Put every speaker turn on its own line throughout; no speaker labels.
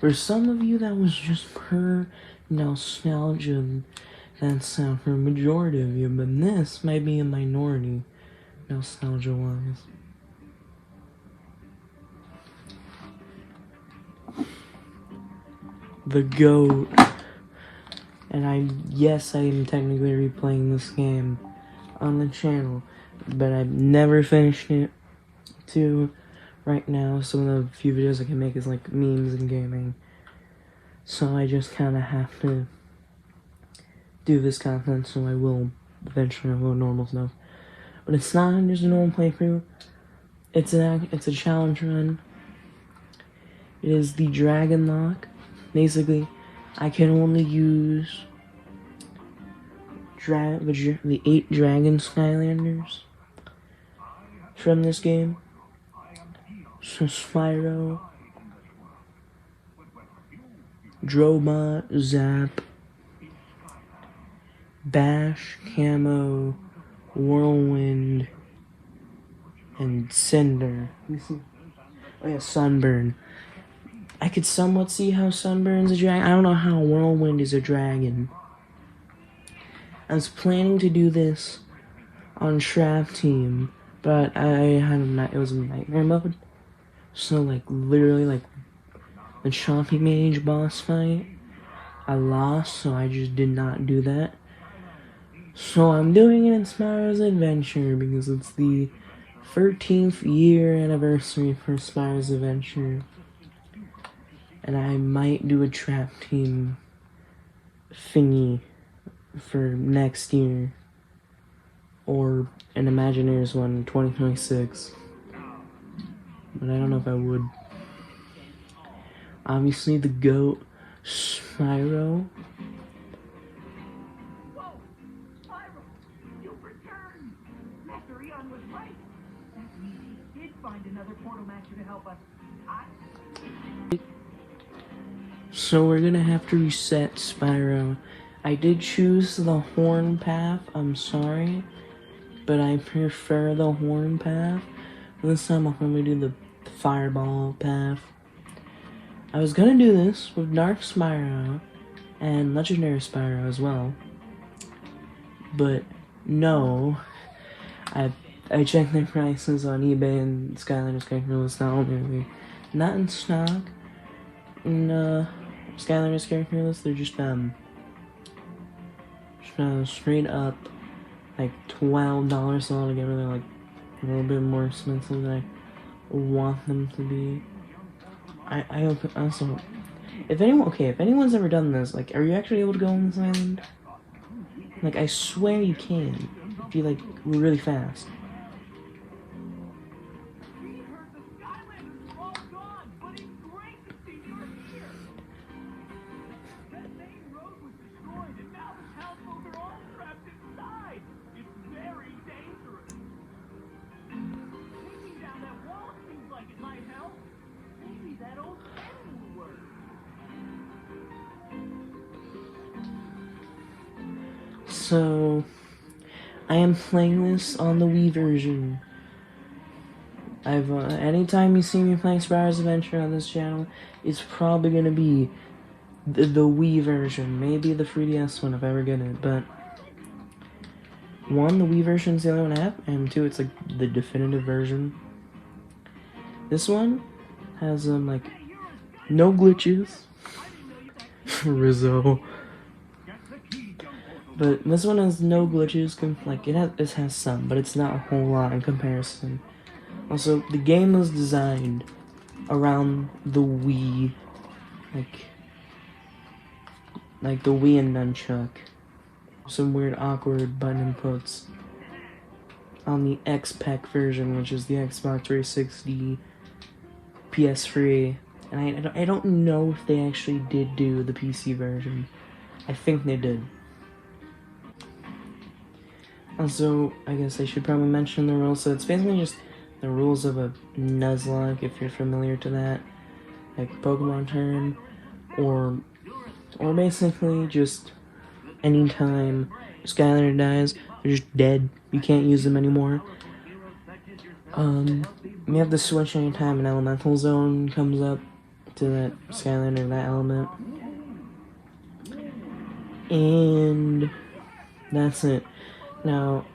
For some of you, that was just pure nostalgia. That's for a majority of you, but this might be a minority, nostalgia-wise. The GOAT. And yes, I am technically replaying this game on the channel, but I've never finished it. Right now, some of the few videos I can make is like memes and gaming. So I just kind of have to do this content, so I will eventually upload normal stuff. But it's not just a normal playthrough. It's a challenge run. It is the Dragon Lock. Basically, I can only use the 8 Dragon Skylanders from this game. So Spyro, Drobot, Zap, Bash, Camo, Whirlwind, and Cinder. Oh yeah, Sunburn. I could somewhat see how Sunburn's a dragon. I don't know how Whirlwind is a dragon. I was planning to do this on Trap Team, but it was in Nightmare mode. So literally the Chompy Mage boss fight, I lost, so I just did not do that. So I'm doing it in Spyro's Adventure because it's the 13th year anniversary for Spyro's Adventure. And I might do a Trap Team thingy for next year. Or an Imagineers one in 2026. But I don't know if I would. Obviously the GOAT, Spyro. So we're gonna have to reset Spyro. I did choose the horn path, I'm sorry, but I prefer the horn path. This time I'll probably do the fireball path. I was gonna do this with Dark Spyro and Legendary Spyro as well, but no. I checked their prices on eBay and Skylanders character list not in stock. In Skylanders character list, they're just straight up like $12 altogether. They're like a little bit more expensive than I want them to be. I also, if anyone's ever done this, like, are you actually able to go on this island? Like, I swear you can, if you really fast. So, I am playing this on the Wii version. Anytime you see me playing Spyro's Adventure on this channel, it's probably gonna be the Wii version. Maybe the 3DS one if I ever get it, but 1, the Wii version is the only one I have, and 2, it's like the definitive version. This one has no glitches. Rizzo. But this one has no glitches. It has some, but it's not a whole lot in comparison. Also, the game was designed around the Wii, like the Wii and Nunchuck. Some weird, awkward button inputs on the XPEC version, which is the Xbox 360, PS3, and I don't know if they actually did do the PC version. I think they did. Also, I guess I should probably mention the rules. So it's basically just the rules of a Nuzlocke, if you're familiar to that, like Pokemon turn, or basically just anytime Skylander dies, they're just dead. You can't use them anymore. You have to switch anytime an Elemental Zone comes up, to that Skylander, that element. And that's it. Now,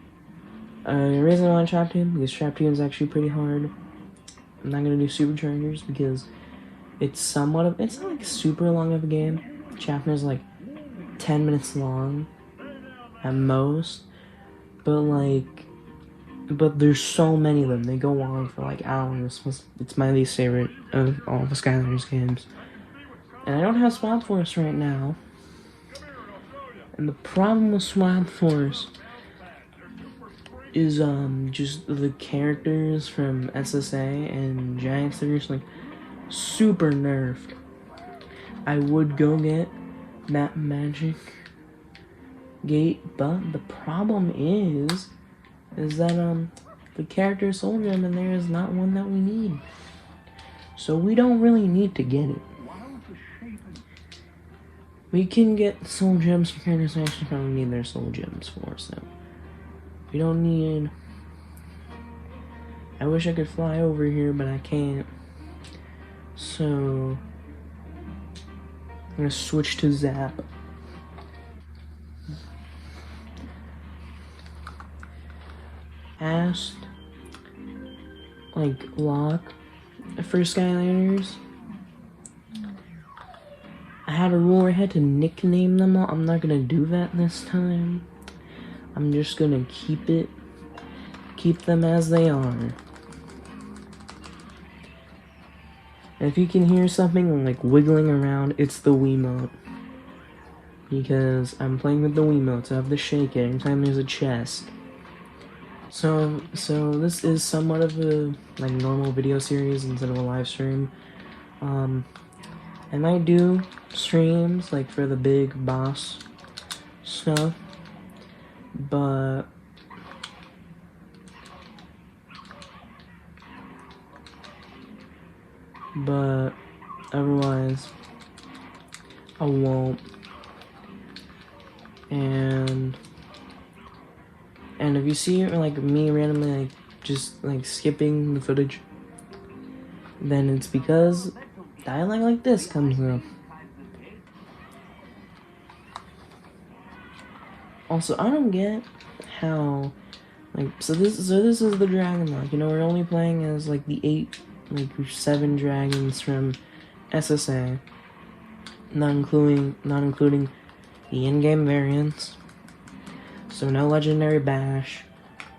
the reason I want Trap Tune, because Trap Tune is actually pretty hard. I'm not gonna do Superchargers because it's not like super long of a game. Chapter's like 10 minutes long at most, but there's so many of them. They go on for like hours. It's my least favorite of all the Skylanders games. And I don't have Swap Force right now. And the problem with Swap Force is just the characters from SSA and Giants. They're just like super nerfed. I would go get that Magic Gate, but the problem is that the character Soul Gem in there is not one that we need. So we don't really need to get it. We can get Soul Gems for characters who actually probably need their Soul Gems for, so we don't need... I wish I could fly over here, but I can't. So I'm gonna switch to Zap. Asked like Locke for Skylanders. I had a rule where I had to nickname them all. I'm not gonna do that this time. I'm just gonna keep them as they are. And if you can hear something like wiggling around, it's the Wiimote. Because I'm playing with the Wiimote, so I have to shake it anytime there's a chest. So this is somewhat of a like normal video series instead of a live stream. And I do streams like for the big boss stuff, but otherwise I won't. And if you see like me randomly like just like skipping the footage, then it's because dialogue like this comes up. Also, I don't get how like so this is the Dragon Locke. You know, we're only playing as like the 7 dragons from SSA, not including the in-game variants. So no Legendary Bash,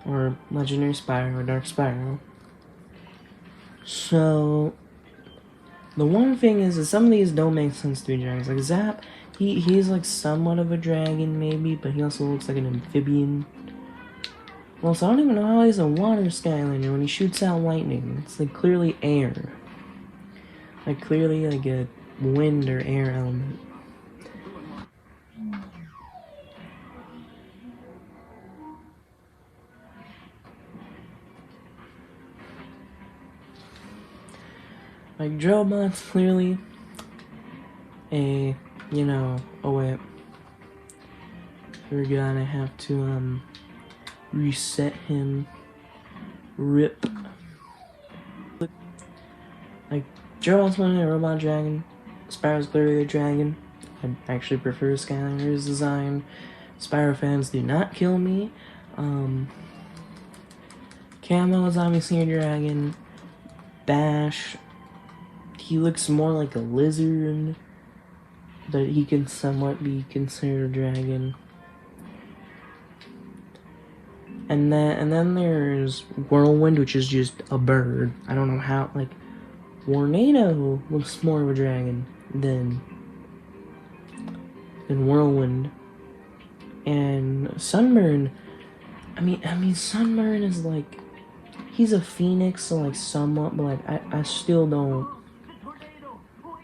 or Legendary Spyro, or Dark Spyro. So the one thing is that some of these don't make sense to be dragons. Like Zap, he's like somewhat of a dragon maybe, but he also looks like an amphibian. Also, I don't even know how he's a water Skylander when he shoots out lightning. It's like clearly air. Like clearly like a wind or air element. Like Drillbot's clearly a, you know, oh wait. Forgot I have to reset him. RIP. Like Drillbot's one a robot dragon. Spyro's clearly a dragon. I actually prefer Skylanders' design. Spyro fans, do not kill me. Camo is obviously a dragon. Bash, he looks more like a lizard, but he can somewhat be considered a dragon. And then there's Whirlwind, which is just a bird. I don't know how, like, Tornado looks more of a dragon than Whirlwind. And Sunburn, I mean Sunburn is like, he's a phoenix, so like somewhat, but like I still don't.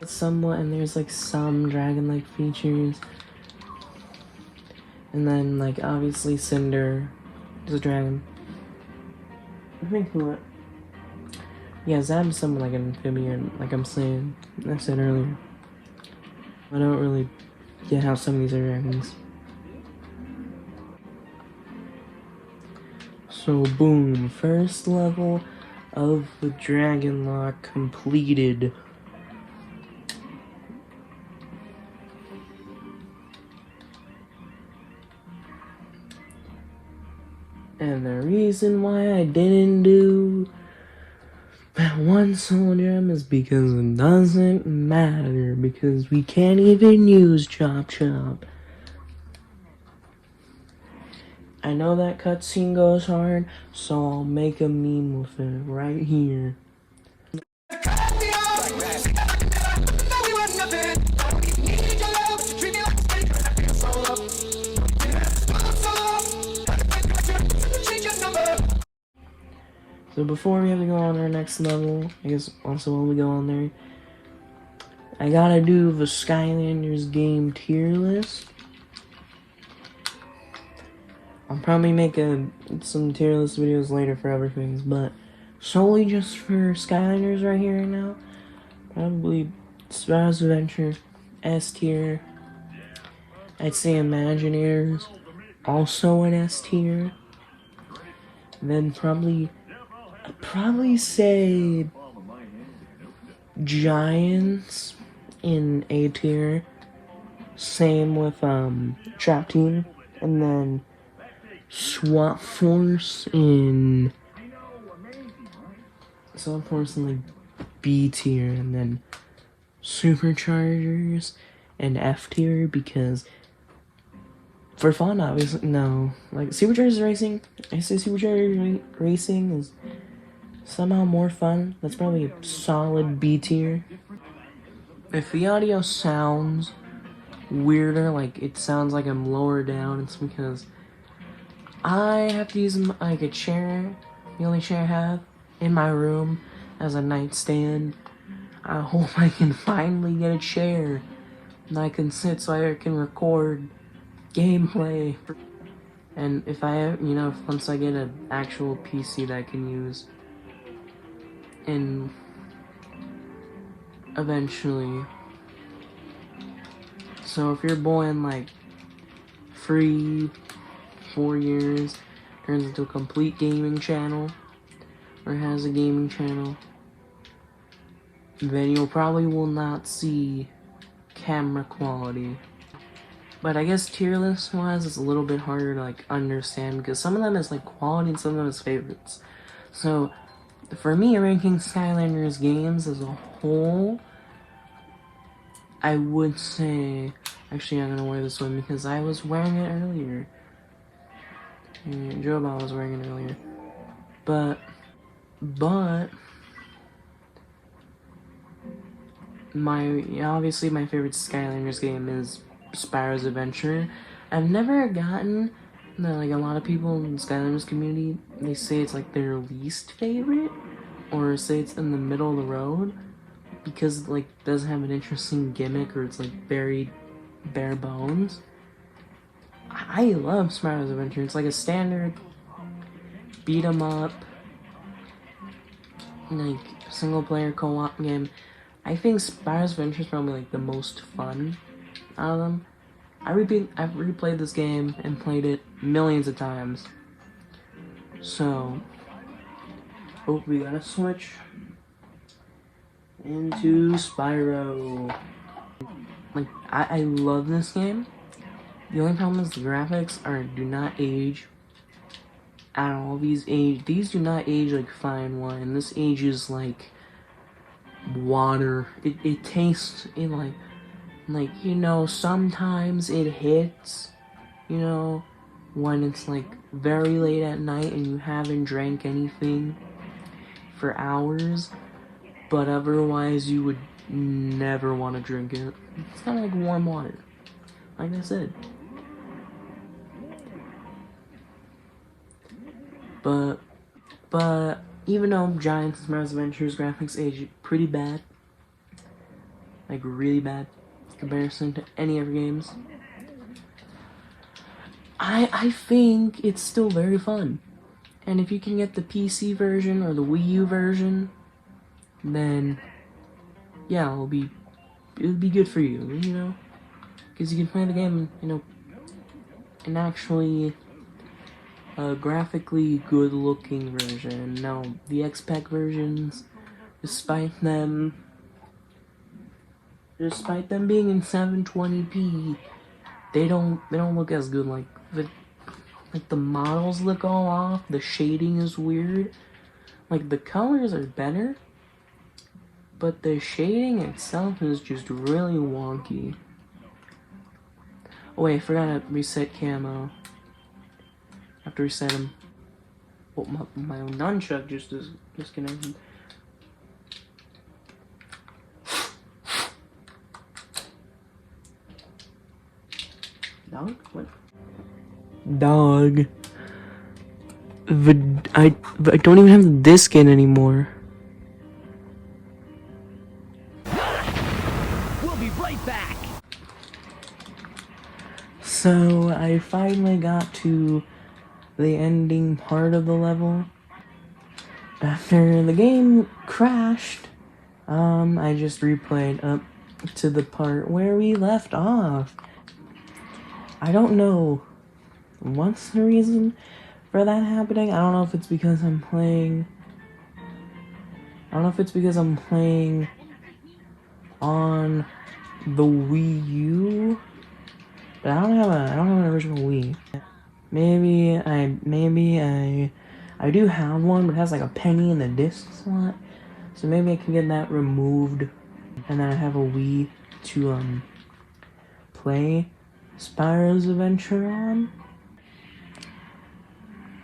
Somewhat, and there's like some dragon-like features. And then like obviously Cinder is a dragon. I think what? Yeah, Zab's somewhat like an amphibian, like I said earlier. I don't really get how some of these are dragons. So boom, first level of the Dragon Locke completed. And the reason why I didn't do that one soul gem is because it doesn't matter, because we can't even use Chop Chop. I know that cutscene goes hard, so I'll make a meme with it right here. So before we have to go on our next level, I guess also when we go on there, I gotta do the Skylanders game tier list. I'll probably make some tier list videos later for other things, but solely just for Skylanders right here and now, probably Spyro's Adventure, S tier. I'd say Imagineers, also an S tier. And then I'd probably say Giants in A tier. Same with Trap Team, and then SWAT Force in like B tier, and then Superchargers and F tier, because for fun, obviously. No, like Superchargers Racing, I say Superchargers Racing is somehow more fun. That's probably a solid B tier. If the audio sounds weirder, like it sounds like I'm lower down, it's because I have to use like a chair, the only chair I have in my room as a nightstand. I hope I can finally get a chair and I can sit so I can record gameplay. And if once I get an actual PC that I can use, and eventually. So if your boy in like 3-4 years turns into a complete gaming channel, or has a gaming channel, then you probably will not see camera quality. But I guess tier list wise, it's a little bit harder to like understand, because some of them is like quality and some of them is favorites. So for me, ranking Skylanders games as a whole, I would say, actually I'm gonna wear this one because I was wearing it earlier. And Joe Bob was wearing it earlier. But obviously my favorite Skylanders game is Spyro's Adventure. I've never gotten like a lot of people in the Skylanders community, they say it's like their least favorite, or say it's in the middle of the road, because it like doesn't have an interesting gimmick, or it's like very bare bones. I love Spyro's Adventure. It's like a standard beat 'em up, like single player co-op game. I think Spyro's Adventure is probably like the most fun out of them. I've replayed this game and played it millions of times. So, we gotta switch into Spyro. Like, I love this game. The only problem is the graphics do not age at all. These do not age like fine wine. This ages like water. It tastes like sometimes it hits, when it's like very late at night and you haven't drank anything for hours, but otherwise you would never want to drink it. It's kind of like warm water, like I said. But even though Giants and Spyro's Adventures graphics age pretty bad, like really bad in comparison to any other games, I think it's still very fun. And if you can get the PC version or the Wii U version, then yeah, it'll be good for you, because you can play the game, an actually graphically good-looking version. No, the XPEC versions, despite them being in 720p, they don't look as good. Like the Like, the models look all off, the shading is weird. Like, the colors are better, but the shading itself is just really wonky. Oh wait, I forgot to reset camo. I have to reset them. Oh, my nunchuck just is disconnected. Dog? What? Dog. I don't even have the disc in anymore.
We'll be right back.
So I finally got to the ending part of the level. After the game crashed, I just replayed up to the part where we left off. I don't know what's the reason for that happening. I don't know if it's because I'm playing on the Wii U, but I don't have an original Wii. Maybe I do have one, but it has like a penny in the disc slot. So maybe I can get that removed, and then I have a Wii to play Spyro's Adventure on.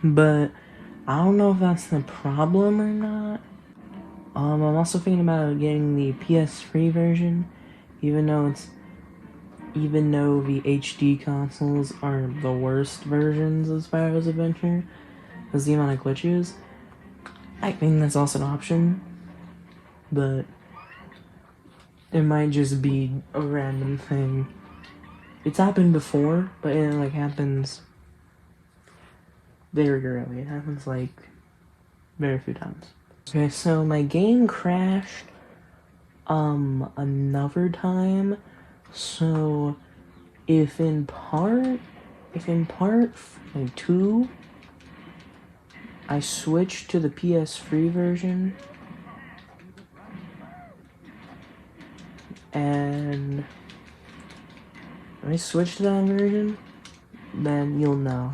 But I don't know if that's the problem or not. I'm also thinking about getting the PS3 version, even though the HD consoles are the worst versions of Spyro's Adventure, because the amount of glitches. I think that's also an option, but it might just be a random thing. It's happened before, but it like happens very rarely. It happens like very few times. Okay, so my game crashed another time. So if in part like 2 I switched to the PS3 version, and when I switch to that version, then you'll know.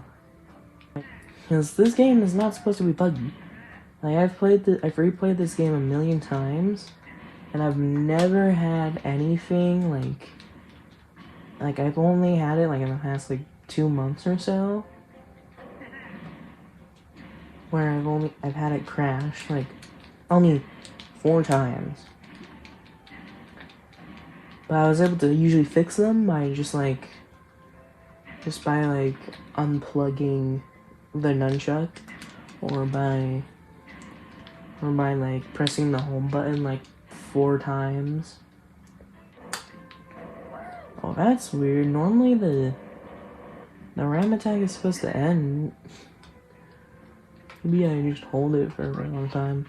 Because this game is not supposed to be buggy. Like, I've replayed this game a million times, and I've never had anything like I've only had it like in the past like 2 months or so, where I've had it crash like only 4 times. But I was able to usually fix them by just by unplugging the nunchuck, or by like pressing the home button like 4 times. Oh, that's weird. Normally the ram attack is supposed to end. Maybe I just hold it for a very long time.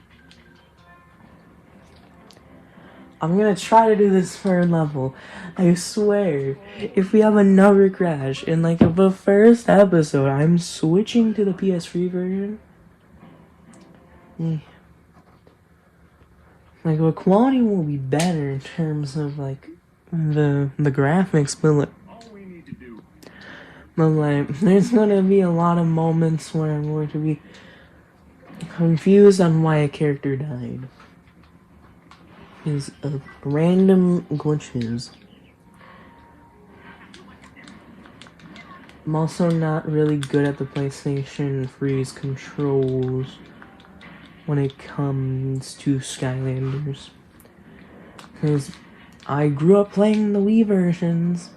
I'm gonna try to do this third level. I swear, if we have another crash in like the first episode, I'm switching to the PS3 version. Like, the quality will be better in terms of like the graphics, but like there's gonna be a lot of moments where I'm going to be confused on why a character died. Is of random glitches. I'm also not really good at the PlayStation 3's controls when it comes to Skylanders, because I grew up playing the Wii versions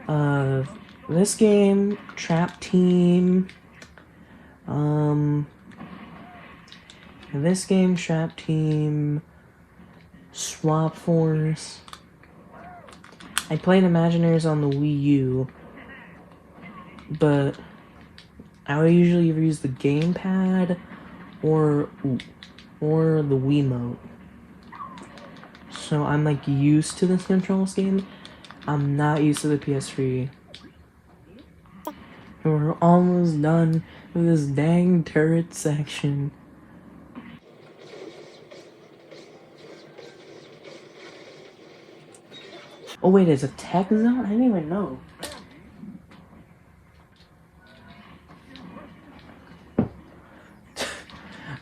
of this game, Trap Team, Swap Force. I played Imagineers on the Wii U, but I would usually either use the gamepad or the Wiimote. So I'm like used to this control scheme. I'm not used to the PS3. We're almost done with this dang turret section. Oh wait, it's a tech zone? I didn't even know.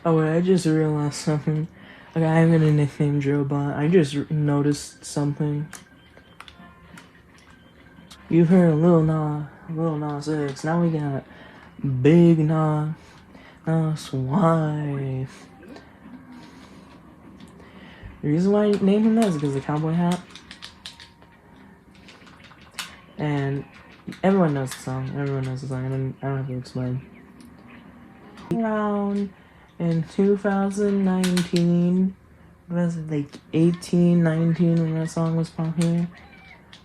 Oh wait, I just realized something. Okay, I'm gonna nickname Joe Bot. I just noticed something. You've heard Lil Nas X. Now we got Big Nas Y. The reason why I named him that is because of the cowboy hat. And everyone knows the song. Everyone knows the song. I don't have to explain. Around in 2019, was it like 18, 19 when that song was popular?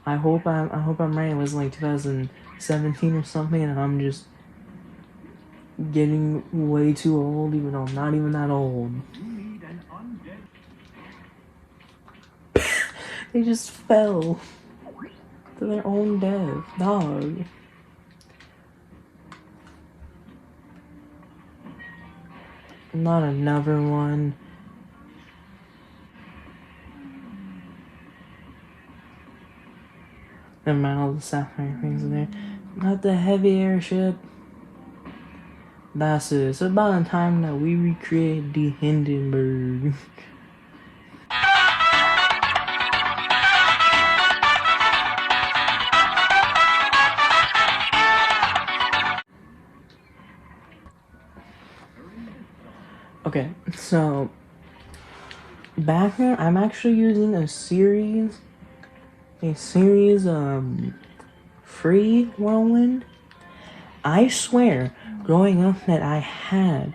I hope I'm right. It was like 2017 or something, and I'm just getting way too old, even though I'm not even that old. They just fell to their own death, dog. Not another one. Never mind, all the sapphire things in there. Not the heavy airship. That's it. It's about the time that we recreate the Hindenburg. Okay, so back here, I'm actually using a series free whirlwind. I swear, growing up that I had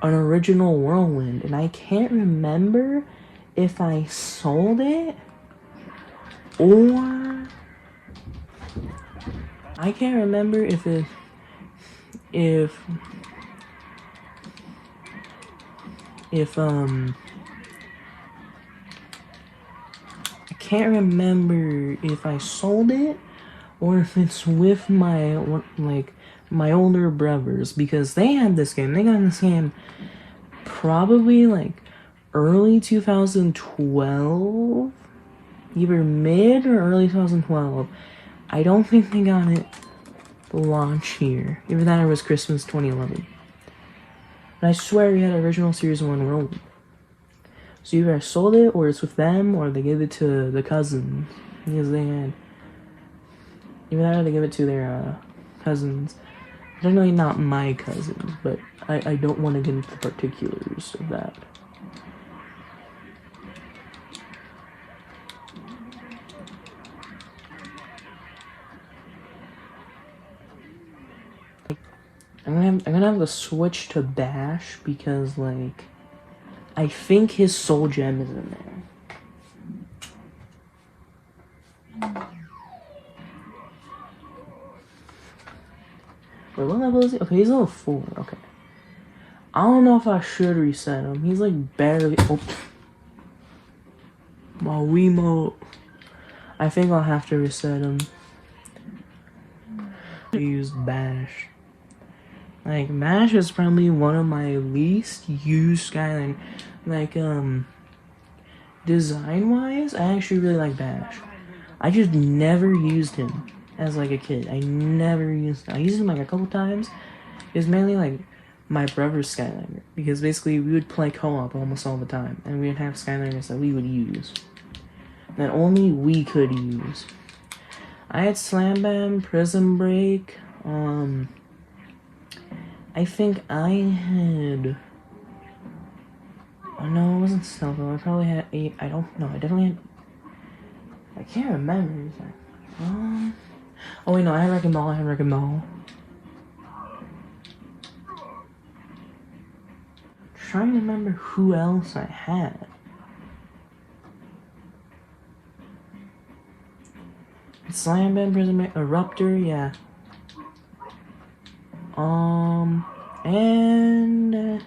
an original whirlwind, and I can't remember if I sold it or I can't remember if I can't remember if I sold it or if it's with my older brothers, because they had this game. They got this game probably like early 2012, either mid or early 2012. I don't think they got it launch here. Either that or it was Christmas 2011. And I swear we had original Series 1 Whirlwind. So either I sold it, or it's with them, or they gave it to the cousins. Because they had... Either that or they gave it to their cousins. Generally not my cousins, but I don't want to get into the particulars of that. I'm gonna have to switch to Bash because, like, I think his soul gem is in there. Wait, what level is he? Okay, he's level 4. Okay. I don't know if I should reset him. He's like barely. Oh. My Wiimote. I think I'll have to reset him. I used Bash. Like, Bash is probably one of my least used Skylanders. Like, design-wise, I actually really like Bash. I just never used him as, like, a kid. I never used him. I used him, like, a couple times. It was mainly, like, my brother's Skylander. Because, basically, we would play co-op almost all the time. And we would have Skylanders that we would use. That only we could use. I had Slam Bam, Prism Break, I think I had... Oh, no, it wasn't Snowball. I probably had 8. I don't know. I definitely had... I can't remember. Oh, wait, no. I had Wrecking Ball. Trying to remember who else I had. Slam Bam, Prism Break, Eruptor, yeah. And...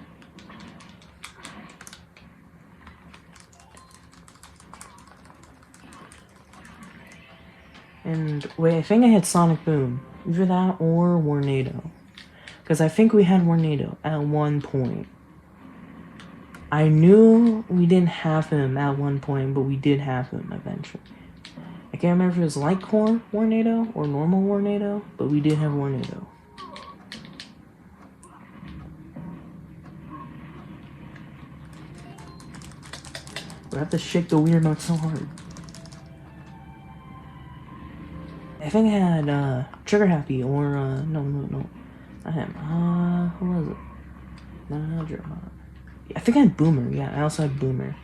And wait, I think I had Sonic Boom. Either that or Warnado. Because I think we had Warnado at one point. I knew we didn't have him at one point, but we did have him eventually. I can't remember if it was Light Core Warnado or normal Warnado, but we did have Warnado. I have to shake the Wii remote so hard. I think I had Trigger Happy or no. I had who was it? No, not Jeremiah. I think I had Boomer. Yeah, I also had Boomer.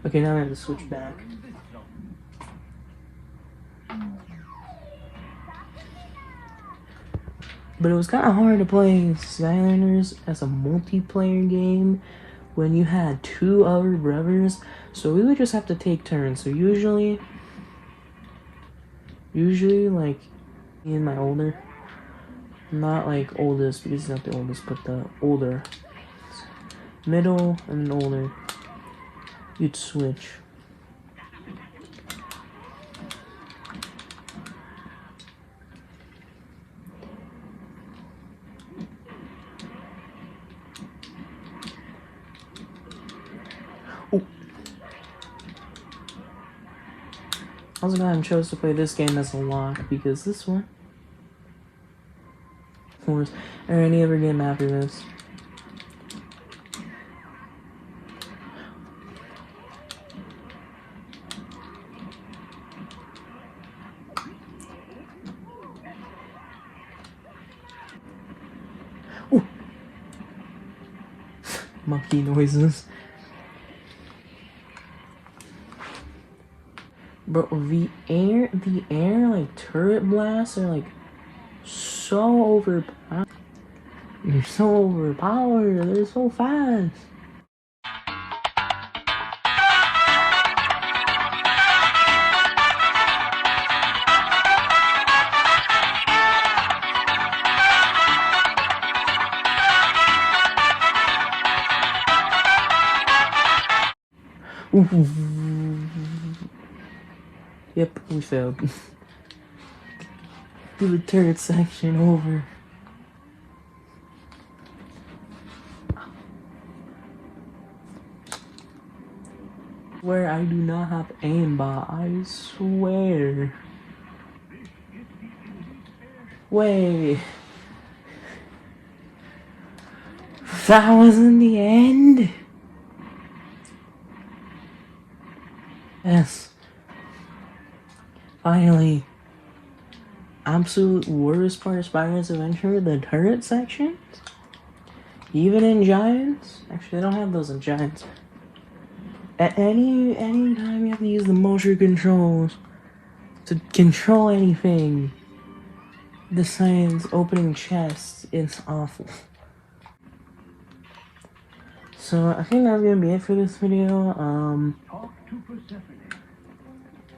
Okay, now I have to switch back. But it was kind of hard to play Skylanders as a multiplayer game when you had 2 other brothers, so we would just have to take turns. So usually like me and my older, not like oldest because he's not the oldest, but the older, middle and older, you'd switch. I was glad I chose to play this game as a Locke because this one, of course, or any other game after this. Ooh. Monkey noises. Bro, the air like turret blasts are like so overpowered. They're so overpowered. They're so fast. Yep, we failed. Do the turret section over. Where I do not have aimbot, I swear. Wait. That wasn't the end? Yes. Finally. Absolute worst part of Spider-Man's Adventure, the turret sections? Even in Giants? Actually, I don't have those in Giants. At any time you have to use the motion controls to control anything besides opening chests, it's awful. So I think that's gonna be it for this video.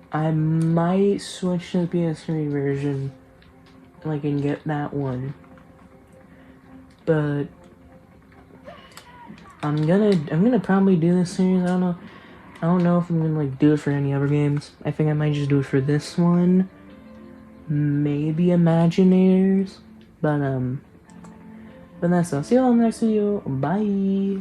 I might switch to the PS3 version, like, and get that one. But I'm gonna probably do this series. I don't know if I'm gonna like do it for any other games. I think I might just do it for this one. Maybe Imagineers. But that's all. See you all in the next video. Bye.